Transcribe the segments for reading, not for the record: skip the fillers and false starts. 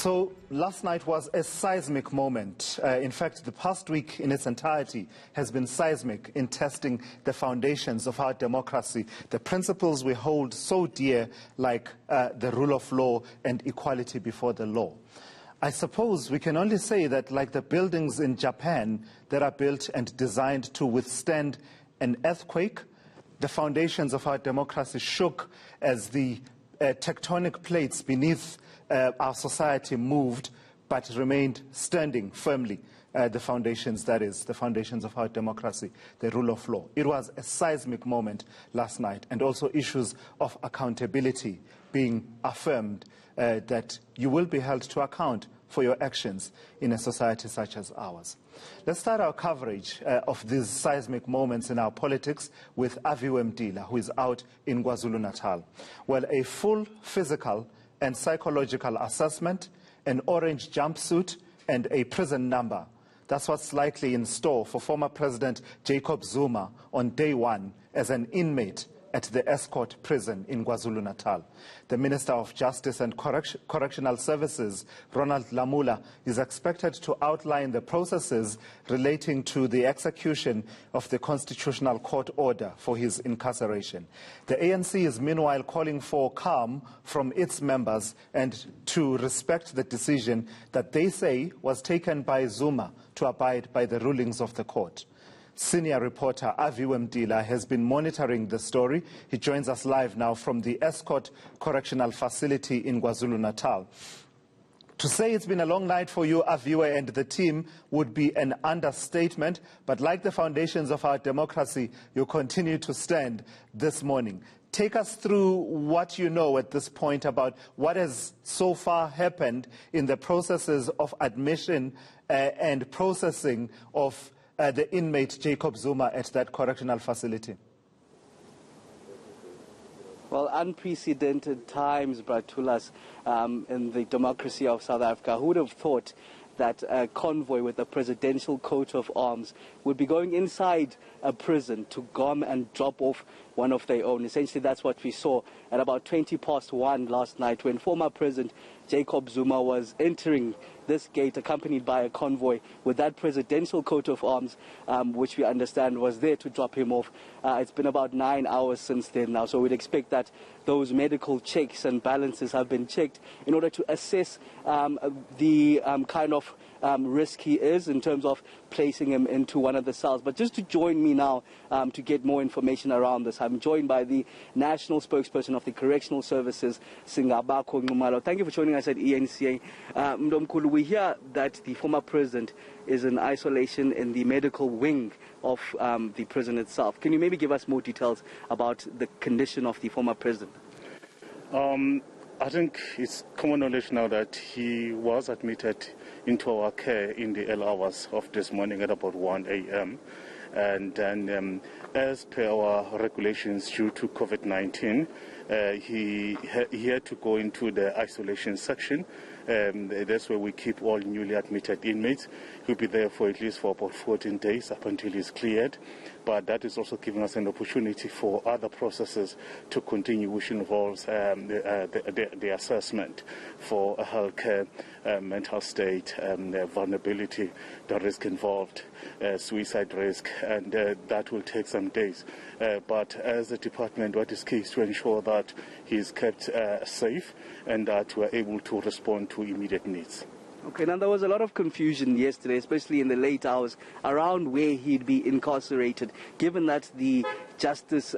So last night was a seismic moment. In fact, the past week in its entirety has been seismic in testing the foundations of our democracy, the principles we hold so dear, like the rule of law and equality before the law. I suppose we can only say that, like the buildings in Japan that are built and designed to withstand an earthquake, the foundations of our democracy shook as the tectonic plates beneath our society moved, but remained standing firmly. The foundations, that is, the foundations of our democracy, the rule of law. It was a seismic moment last night, and also issues of accountability being affirmed, that you will be held to account for your actions in a society such as ours. Let's start our coverage of these seismic moments in our politics with Aviwe Mtila, who is out in KwaZulu-Natal. Well, a full physical and psychological assessment, an orange jumpsuit, and a prison number. That's what's likely in store for former President Jacob Zuma on day one as an inmate at the Estcourt prison in KwaZulu-Natal. The Minister of Justice and Correctional Services, Ronald Lamula, is expected to outline the processes relating to the execution of the Constitutional Court order for his incarceration. The ANC is meanwhile calling for calm from its members and to respect the decision that they say was taken by Zuma to abide by the rulings of the court. Senior reporter Aviwe Mtila has been monitoring the story. He joins us live now from the Estcourt Correctional Facility in KwaZulu-Natal. To say it's been a long night for you, Aviwe, and the team would be an understatement, but like the foundations of our democracy, you continue to stand this morning. Take us through what you know at this point about what has so far happened in the processes of admission and processing of the inmate Jacob Zuma at that correctional facility. Well, unprecedented times, Bratulas, in the democracy of South Africa. Who would have thought that a convoy with a presidential coat of arms would be going inside a prison to come and drop off one of their own? Essentially, that's what we saw at about 1:20 last night when former President Jacob Zuma was entering this gate accompanied by a convoy with that presidential coat of arms, which we understand was there to drop him off. It's been about 9 hours since then now, so we'd expect that those medical checks and balances have been checked in order to assess the kind of risk he is in terms of placing him into one of the cells. But just to join me now to get more information around this, I'm joined by the national spokesperson of the Correctional Services, Singabakho Ngumalo. Thank you for joining us at eNCA. Mdomkulu, we hear that the former president is in isolation in the medical wing of the prison itself. Can you maybe give us more details about the condition of the former president? I think it's common knowledge now that he was admitted into our care in the early hours of this morning at about 1 a.m. And then as per our regulations due to COVID-19, he had to go into the isolation section. That's where we keep all newly admitted inmates. He'll be there for at least for about 14 days up until he's cleared. But that is also giving us an opportunity for other processes to continue, which involves the assessment for healthcare, mental state, vulnerability, the risk involved, suicide risk, and that will take some days. But as a department, what is key is to ensure that he is kept safe and that we're able to respond to immediate needs. Okay, now there was a lot of confusion yesterday, especially in the late hours, around where he'd be incarcerated, given that the justice...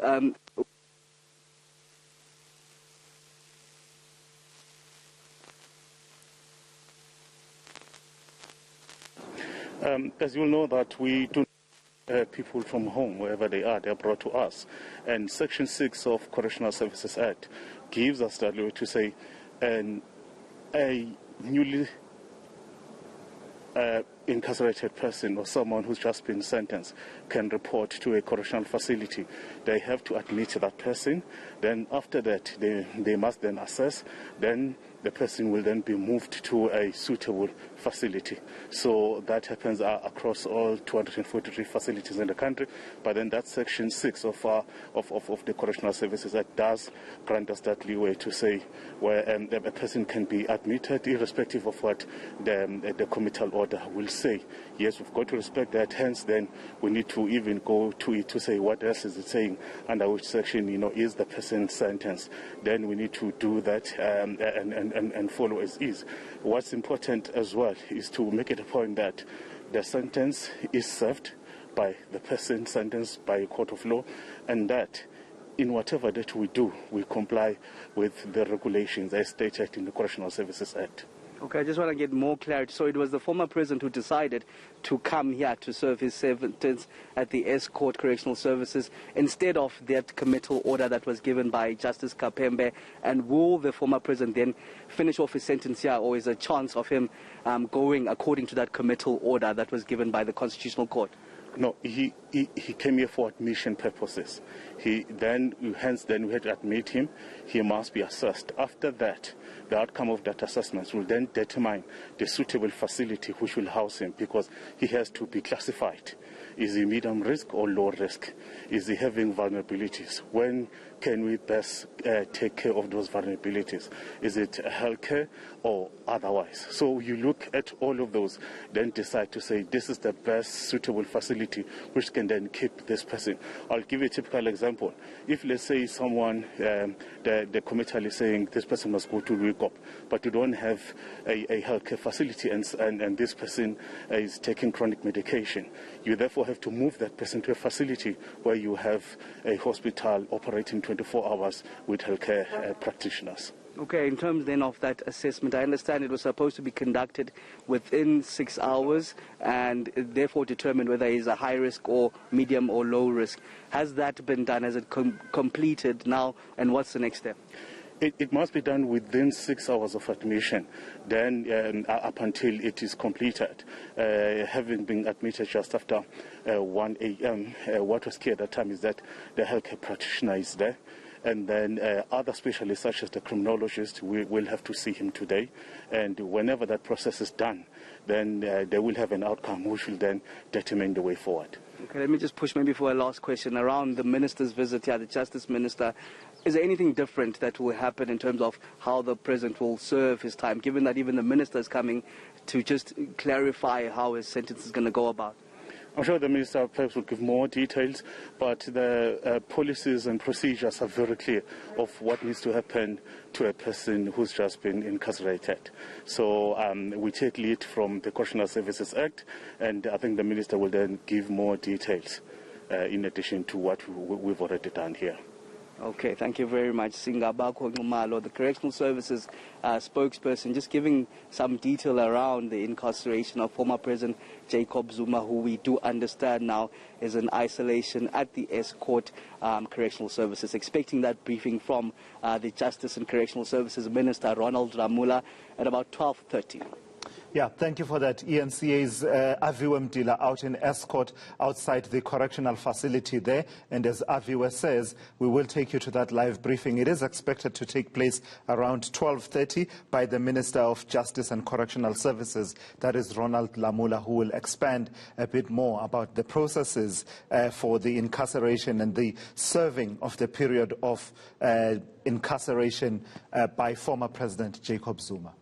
as you know that we do people from home, wherever they are brought to us. And Section 6 of Correctional Services Act gives us that law to say a newly incarcerated person or someone who's just been sentenced can report to a correctional facility. They have to admit that person. Then after that, they must then assess. Then the person will then be moved to a suitable facility. So that happens across all 243 facilities in the country. But then that Section 6 of the Correctional Services Act does grant us that leeway to say where a person can be admitted, irrespective of what the committal order will say. Yes, we've got to respect that. Hence, then we need to even go to it to say what else is it saying, under which section, is the person sentenced. Then we need to do that and follow as is. What's important as well is to make it a point that the sentence is served by the person sentenced by a court of law, and that in whatever that we do, we comply with the regulations as stated in the Correctional Services Act. Okay, I just want to get more clarity. So it was the former president who decided to come here to serve his sentence at the Estcourt Correctional Services instead of that committal order that was given by Justice Kapembe. And will the former president then finish off his sentence here, or is there a chance of him going according to that committal order that was given by the Constitutional Court? No, he came here for admission purposes. Hence we had to admit him. He must be assessed. After that, the outcome of that assessment will then determine the suitable facility which will house him, because he has to be classified. Is he medium risk or low risk? Is he having vulnerabilities? When can we best take care of those vulnerabilities? Is it healthcare or otherwise? So you look at all of those, then decide to say this is the best suitable facility which can then keep this person. I'll give you a typical example. If, let's say, someone, the committal is saying this person must go to Rikop, but you don't have a healthcare facility, and this person is taking chronic medication, you therefore have to move that person to a facility where you have a hospital operating 24 hours with healthcare practitioners. Okay, in terms then of that assessment, I understand it was supposed to be conducted within 6 hours and therefore determine whether he's a high risk or medium or low risk. Has that been done? Has it completed now? And what's the next step? It must be done within 6 hours of admission, then up until it is completed. Having been admitted just after 1 a.m., what was key at that time is that the healthcare practitioner is there, and then other specialists such as the criminologist will have to see him today, and whenever that process is done, then they will have an outcome which will then determine the way forward. Okay, let me just push maybe for a last question around the minister's visit here, the Justice Minister. Is there anything different that will happen in terms of how the president will serve his time, given that even the minister is coming to just clarify how his sentence is going to go about? I'm sure the minister perhaps will give more details, but the policies and procedures are very clear of what needs to happen to a person who's just been incarcerated. So we take lead from the Correctional Services Act, and I think the minister will then give more details in addition to what we've already done here. Okay, thank you very much. Singabakho Ngumalo, the Correctional Services spokesperson, just giving some detail around the incarceration of former President Jacob Zuma, who we do understand now is in isolation at the Estcourt Correctional Services. Expecting that briefing from the Justice and Correctional Services Minister, Ronald Ramula, at about 12:30. Yeah, thank you for that. eNCA's Aviwe Mtila out in Estcourt outside the correctional facility there. And as Aviwe says, we will take you to that live briefing. It is expected to take place around 12:30 by the Minister of Justice and Correctional Services. That is Ronald Lamula, who will expand a bit more about the processes for the incarceration and the serving of the period of incarceration by former President Jacob Zuma.